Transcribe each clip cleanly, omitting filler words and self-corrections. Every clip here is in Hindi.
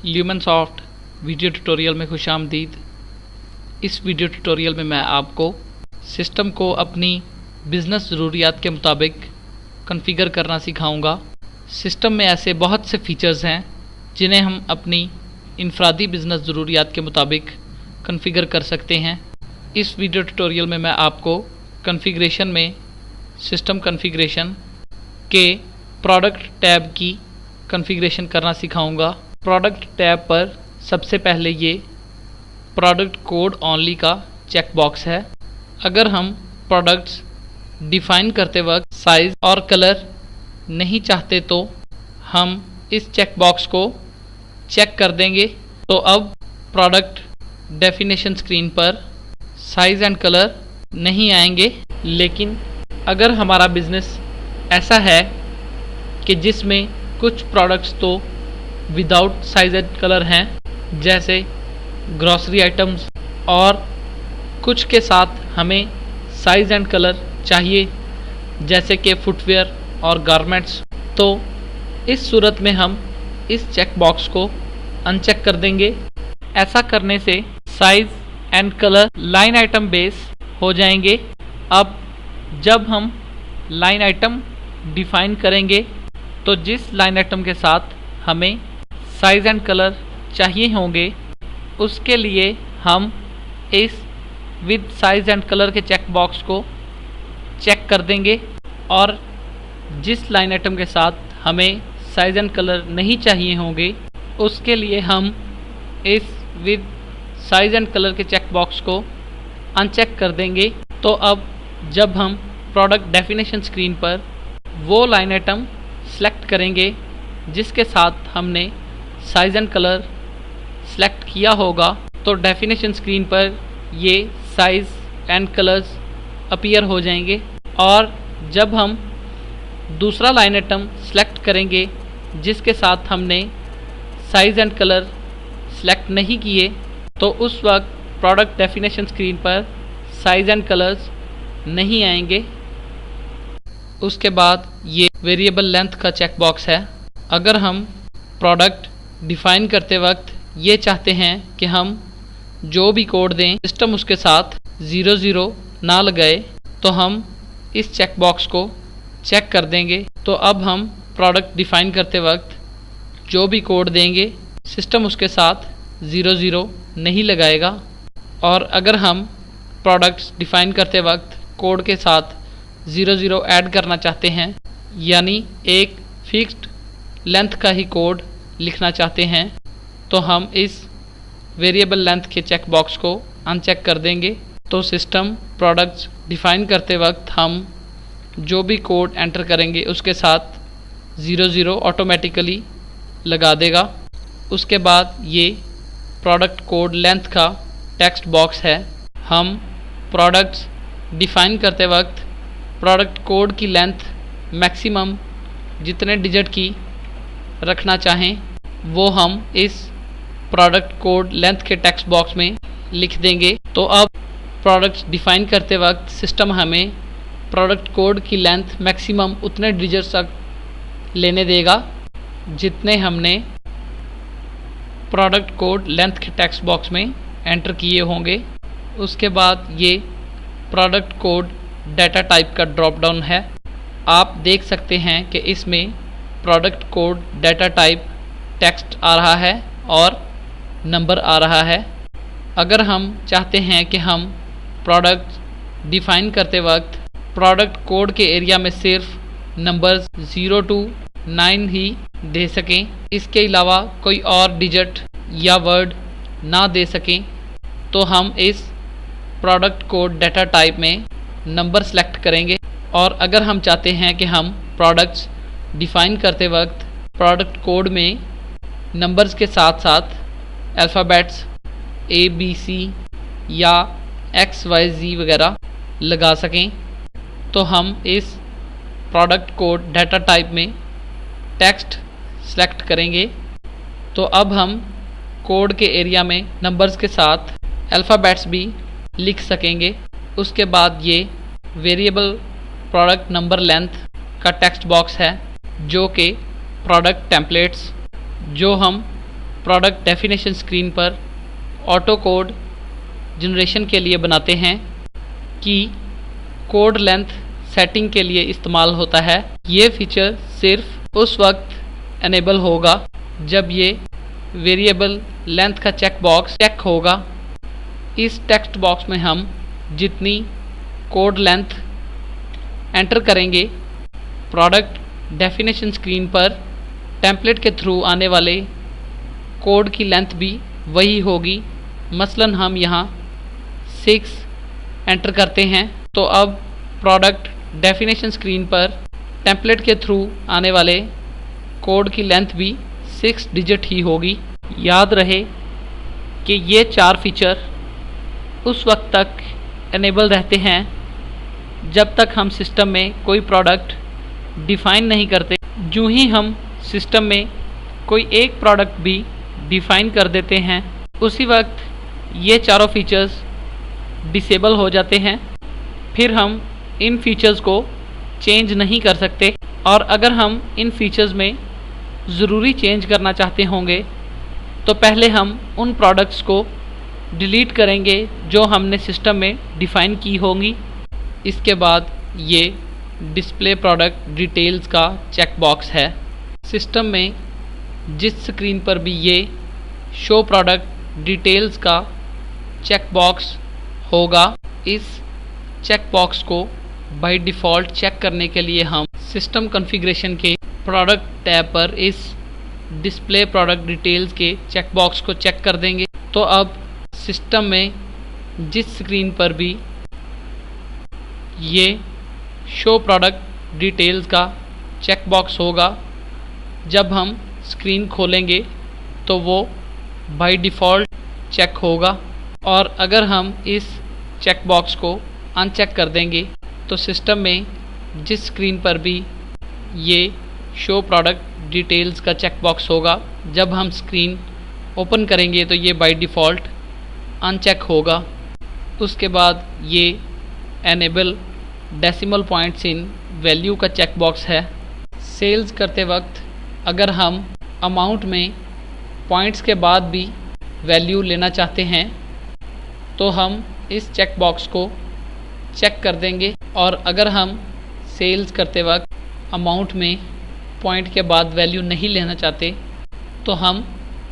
ल्यूमनसॉफ्ट वीडियो ट्यूटोरियल में खुशामदीद। इस वीडियो ट्यूटोरियल में मैं आपको सिस्टम को अपनी बिज़नेस ज़रूरियात के मुताबिक कॉन्फ़िगर करना सिखाऊंगा। सिस्टम में ऐसे बहुत से फीचर्स हैं जिन्हें हम अपनी इनफरादी बिज़नेस ज़रूरियात के मुताबिक कॉन्फ़िगर कर सकते हैं। इस वीडियो ट्यूटोरियल में मैं आपको कॉन्फ़िगरेशन में सिस्टम कॉन्फ़िगरेशन के प्रोडक्ट टैब की कॉन्फ़िगरेशन करना सिखाऊंगा। प्रोडक्ट टैब पर सबसे पहले ये प्रोडक्ट कोड ओनली का चेक बॉक्स है। अगर हम प्रोडक्ट्स डिफ़ाइन करते वक्त साइज़ और कलर नहीं चाहते तो हम इस चेक बॉक्स को चेक कर देंगे। तो अब प्रोडक्ट डेफिनेशन स्क्रीन पर साइज़ एंड कलर नहीं आएंगे। लेकिन अगर हमारा बिज़नेस ऐसा है कि जिसमें कुछ प्रोडक्ट्स तो विदाउट साइज़ एंड कलर हैं, जैसे ग्रॉसरी आइटम्स, और कुछ के साथ हमें साइज़ एंड कलर चाहिए, जैसे कि फुटवेयर और गारमेंट्स, तो इस सूरत में हम इस चेक बॉक्स को अनचेक कर देंगे। ऐसा करने से size and colour line item base हो जाएंगे। अब जब हम लाइन आइटम डिफ़ाइन करेंगे तो जिस लाइन आइटम के साथ हमें साइज़ एंड कलर चाहिए होंगे, उसके लिए हम इस विद साइज़ एंड कलर के चेक बॉक्स को चेक कर देंगे, और जिस लाइन आइटम के साथ हमें साइज़ एंड कलर नहीं चाहिए होंगे, उसके लिए हम इस विद साइज़ एंड कलर के चेक बॉक्स को अनचेक कर देंगे। तो अब जब हम प्रोडक्ट डेफिनेशन स्क्रीन पर वो लाइन आइटम सेलेक्ट करेंगे जिसके साथ हमने साइज़ एंड कलर सेलेक्ट किया होगा, तो डेफिनेशन स्क्रीन पर ये साइज़ एंड कलर्स अपीयर हो जाएंगे। और जब हम दूसरा लाइन आइटम सेलेक्ट करेंगे जिसके साथ हमने साइज़ एंड कलर सेलेक्ट नहीं किए, तो उस वक्त प्रोडक्ट डेफिनेशन स्क्रीन पर साइज़ एंड कलर्स नहीं आएंगे। उसके बाद ये वेरिएबल लेंथ का चेक बॉक्स है। अगर हम प्रोडक्ट डिफ़ाइन करते वक्त ये चाहते हैं कि हम जो भी कोड दें सिस्टम उसके साथ 00 ना लगाए, तो हम इस चेक बॉक्स को चेक कर देंगे। तो अब हम प्रोडक्ट डिफ़ाइन करते वक्त जो भी कोड देंगे सिस्टम उसके साथ 00 नहीं लगाएगा। और अगर हम प्रोडक्ट्स डिफ़ाइन करते वक्त कोड के साथ 00 ऐड करना चाहते हैं, यानी एक फिक्स्ड लेंथ का ही कोड लिखना चाहते हैं, तो हम इस वेरिएबल लेंथ के चेक बॉक्स को अनचेक कर देंगे। तो सिस्टम प्रोडक्ट्स डिफ़ाइन करते वक्त हम जो भी कोड एंटर करेंगे उसके साथ 00 ऑटोमेटिकली लगा देगा। उसके बाद ये प्रोडक्ट कोड लेंथ का टेक्स्ट बॉक्स है। हम प्रोडक्ट्स डिफ़ाइन करते वक्त प्रोडक्ट कोड की लेंथ मैक्सिमम जितने डिजिट की रखना चाहें वो हम इस प्रोडक्ट कोड लेंथ के टेक्स्ट बॉक्स में लिख देंगे। तो अब प्रोडक्ट्स डिफ़ाइन करते वक्त सिस्टम हमें प्रोडक्ट कोड की लेंथ मैक्सिमम उतने डिजिट्स तक लेने देगा जितने हमने प्रोडक्ट कोड लेंथ के टेक्स्ट बॉक्स में एंटर किए होंगे। उसके बाद ये प्रोडक्ट कोड डाटा टाइप का ड्रॉप डाउन है। आप देख सकते हैं कि इसमें product code data type text आ रहा है और नंबर आ रहा है। अगर हम चाहते हैं कि हम प्रोडक्ट डिफ़ाइन करते वक्त प्रोडक्ट कोड के एरिया में सिर्फ नंबर्स 0 to 9 ही दे सकें, इसके अलावा कोई और डिजिट या वर्ड ना दे सकें, तो हम इस प्रोडक्ट कोड डाटा टाइप में नंबर सेलेक्ट करेंगे। और अगर हम चाहते हैं कि हम प्रोडक्ट्स डिफ़ाइन करते वक्त प्रोडक्ट कोड में नंबर्स के साथ साथ अल्फ़ाबेट्स ABC या XYZ वगैरह लगा सकें, तो हम इस प्रोडक्ट कोड डाटा टाइप में टेक्स्ट सेलेक्ट करेंगे। तो अब हम कोड के एरिया में नंबर्स के साथ अल्फ़ाबेट्स भी लिख सकेंगे। उसके बाद ये वेरिएबल प्रोडक्ट नंबर लेंथ का टेक्स्ट बॉक्स है, जो कि प्रोडक्ट टेम्पलेट्स जो हम प्रोडक्ट डेफिनेशन स्क्रीन पर ऑटो कोड जनरेशन के लिए बनाते हैं कि कोड लेंथ सेटिंग के लिए इस्तेमाल होता है। ये फीचर सिर्फ उस वक्त एनेबल होगा जब ये वेरिएबल लेंथ का चेक बॉक्स चेक होगा। इस टेक्स्ट बॉक्स में हम जितनी कोड लेंथ एंटर करेंगे, प्रोडक्ट डेफिनेशन स्क्रीन पर टेम्पलेट के थ्रू आने वाले कोड की लेंथ भी वही होगी। मसलन हम यहाँ 6 एंटर करते हैं तो अब प्रोडक्ट डेफिनेशन स्क्रीन पर टेम्पलेट के थ्रू आने वाले कोड की लेंथ भी 6 डिजिट ही होगी। याद रहे कि ये 4 फीचर उस वक्त तक एनेबल रहते हैं जब तक हम सिस्टम में कोई प्रोडक्ट डिफ़ाइन नहीं करते। जो ही हम सिस्टम में कोई एक प्रोडक्ट भी डिफ़ाइन कर देते हैं, उसी वक्त ये चारों फीचर्स डिसेबल हो जाते हैं। फिर हम इन फीचर्स को चेंज नहीं कर सकते, और अगर हम इन फीचर्स में ज़रूरी चेंज करना चाहते होंगे तो पहले हम उन प्रोडक्ट्स को डिलीट करेंगे जो हमने सिस्टम में डिफ़ाइन की होंगी। इसके बाद ये डिस्प्ले प्रोडक्ट डिटेल्स का चेक बॉक्स है। सिस्टम में जिस स्क्रीन पर भी ये शो प्रोडक्ट डिटेल्स का चेक बॉक्स होगा, इस चेक बॉक्स को बाय डिफ़ॉल्ट चेक करने के लिए हम सिस्टम कॉन्फ़िगरेशन के प्रोडक्ट टैब पर इस डिस्प्ले प्रोडक्ट डिटेल्स के चेक बॉक्स को चेक कर देंगे। तो अब सिस्टम में जिस स्क्रीन पर भी ये शो प्रोडक्ट डिटेल्स का चेक बॉक्स होगा, जब हम स्क्रीन खोलेंगे तो वो बाय डिफ़ॉल्ट चेक होगा। और अगर हम इस चेक बॉक्स को अनचेक कर देंगे तो सिस्टम में जिस स्क्रीन पर भी ये शो प्रोडक्ट डिटेल्स का चेक बॉक्स होगा, जब हम स्क्रीन ओपन करेंगे तो ये बाय डिफ़ॉल्ट अनचेक होगा। उसके बाद ये enable decimal points in value का चेक बॉक्स है। सेल्स करते वक्त अगर हम अमाउंट में पॉइंट्स के बाद भी वैल्यू लेना चाहते हैं तो हम इस चेक बॉक्स को चेक कर देंगे, और अगर हम सेल्स करते वक्त अमाउंट में पॉइंट के बाद वैल्यू नहीं लेना चाहते तो हम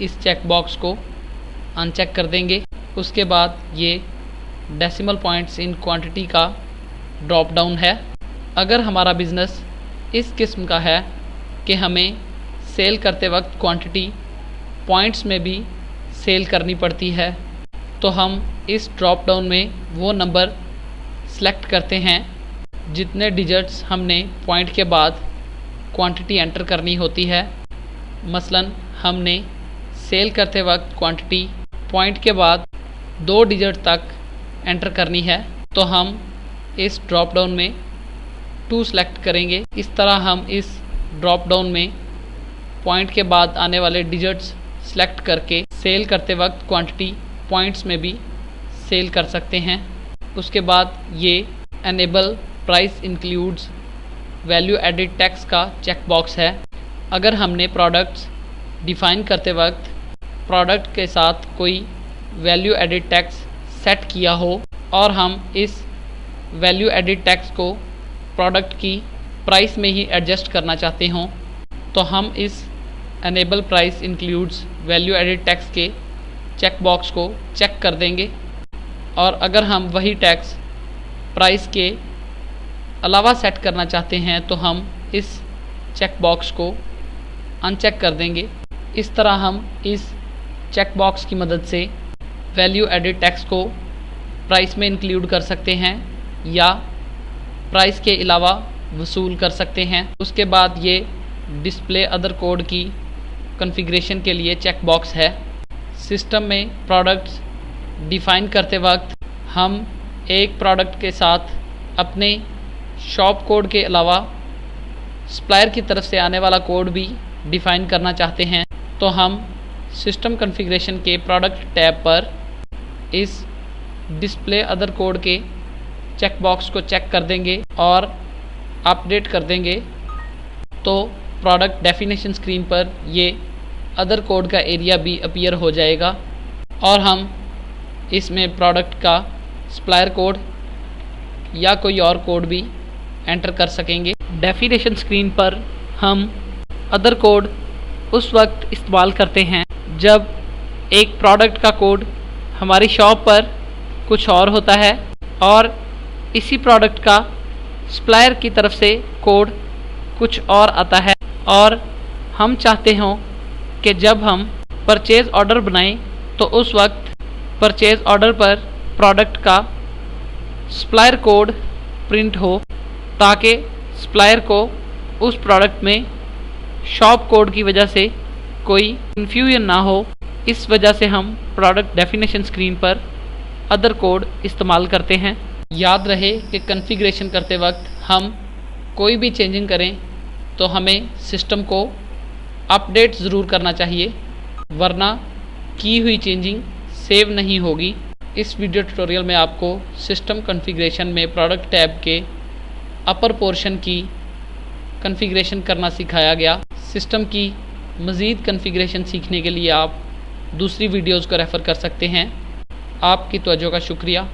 इस चेक बॉक्स को अनचेक कर देंगे। उसके बाद ये डेसिमल पॉइंट्स इन क्वांटिटी का ड्रॉप डाउन है। अगर हमारा बिज़नेस इस किस्म का है कि हमें सेल करते वक्त क्वांटिटी पॉइंट्स में भी सेल करनी पड़ती है, तो हम इस ड्रॉप डाउन में वो नंबर सेलेक्ट करते हैं जितने डिजिट्स हमने पॉइंट के बाद क्वांटिटी एंटर करनी होती है। मसलन हमने सेल करते वक्त क्वांटिटी पॉइंट के बाद 2 डिजिट तक एंटर करनी है, तो हम इस ड्रॉप डाउन में 2 सेलेक्ट करेंगे। इस तरह हम इस ड्रॉप डाउन में पॉइंट के बाद आने वाले डिजिट्स सेलेक्ट करके सेल करते वक्त क्वांटिटी पॉइंट्स में भी सेल कर सकते हैं। उसके बाद ये enable price includes value added tax का चेक बॉक्स है। अगर हमने प्रोडक्ट्स डिफ़ाइन करते वक्त प्रोडक्ट के साथ कोई वैल्यू एडिड टैक्स सेट किया हो और हम इस वैल्यू एडिड टैक्स को प्रोडक्ट की प्राइस में ही एडजस्ट करना चाहते हों, तो हम इस enable price includes value added tax के चेक बॉक्स को चेक कर देंगे। और अगर हम वही टैक्स प्राइस के अलावा सेट करना चाहते हैं तो हम इस चेक बॉक्स को अनचेक कर देंगे। इस तरह हम इस चेक बॉक्स की मदद से वैल्यू एडिड टैक्स को प्राइस में इंक्लूड कर सकते हैं या प्राइस के अलावा वसूल कर सकते हैं। उसके बाद ये डिस्प्ले अदर कोड की कॉन्फ़िगरेशन के लिए चेक बॉक्स है। सिस्टम में प्रोडक्ट्स डिफ़ाइन करते वक्त हम एक प्रोडक्ट के साथ अपने शॉप कोड के अलावा सप्लायर की तरफ से आने वाला कोड भी डिफ़ाइन करना चाहते हैं, तो हम सिस्टम कॉन्फ़िगरेशन के प्रोडक्ट टैब पर इस डिस्प्ले अदर कोड के चेक बॉक्स को चेक कर देंगे और अपडेट कर देंगे। तो प्रोडक्ट डेफिनेशन स्क्रीन पर ये अदर कोड का एरिया भी अपीयर हो जाएगा और हम इसमें प्रोडक्ट का सप्लायर कोड या कोई और कोड भी एंटर कर सकेंगे। डेफिनेशन स्क्रीन पर हम अदर कोड उस वक्त इस्तेमाल करते हैं जब एक प्रोडक्ट का कोड हमारी शॉप पर कुछ और होता है और इसी प्रोडक्ट का सप्लायर की तरफ से कोड कुछ और आता है और हम चाहते हों कि जब हम परचेज़ ऑर्डर बनाएं तो उस वक्त परचेज़ ऑर्डर पर प्रोडक्ट का सप्लायर कोड प्रिंट हो ताकि सप्लायर को उस प्रोडक्ट में शॉप कोड की वजह से कोई कन्फ्यूजन ना हो। इस वजह से हम प्रोडक्ट डेफिनेशन स्क्रीन पर अदर कोड इस्तेमाल करते हैं। याद रहे कि कॉन्फ़िगरेशन करते वक्त हम कोई भी चेंजिंग करें तो हमें सिस्टम को अपडेट ज़रूर करना चाहिए, वरना की हुई चेंजिंग सेव नहीं होगी। इस वीडियो ट्यूटोरियल में आपको सिस्टम कॉन्फ़िगरेशन में प्रोडक्ट टैब के अपर पोर्शन की कॉन्फ़िगरेशन करना सिखाया गया। सिस्टम की मज़ीद कॉन्फ़िगरेशन सीखने के लिए आप दूसरी वीडियोज़ को रेफ़र कर सकते हैं। आपकी तवज्जो का शुक्रिया।